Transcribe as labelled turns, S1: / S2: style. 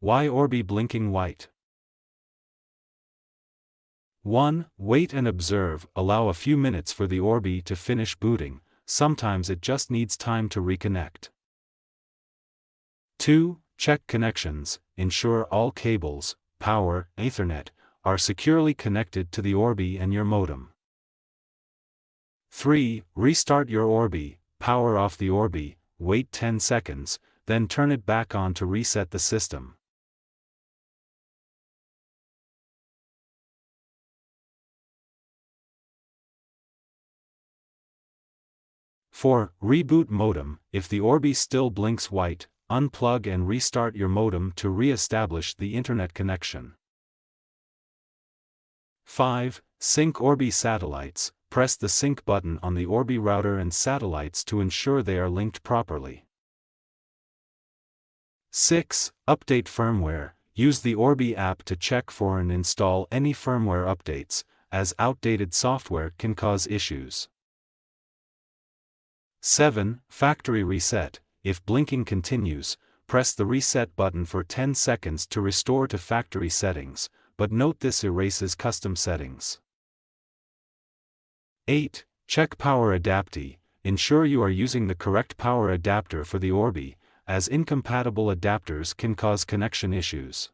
S1: Why Orbi blinking white? 1. Wait and observe. Allow a few minutes for the Orbi to finish booting, sometimes it just needs time to reconnect. 2. Check connections. Ensure all cables, power, Ethernet, are securely connected to the Orbi and your modem. 3. Restart your Orbi. Power off the Orbi, wait 10 seconds, then turn it back on to reset the system. 4. Reboot modem. If the Orbi still blinks white, unplug and restart your modem to re-establish the internet connection. 5. Sync Orbi satellites. Press the sync button on the Orbi router and satellites to ensure they are linked properly. 6. Update firmware. Use the Orbi app to check for and install any firmware updates, as outdated software can cause issues. 7. Factory reset. If blinking continues, press the reset button for 10 seconds to restore to factory settings, but note this erases custom settings. 8. Check power adaptee. Ensure you are using the correct power adapter for the Orbi, as incompatible adapters can cause connection issues.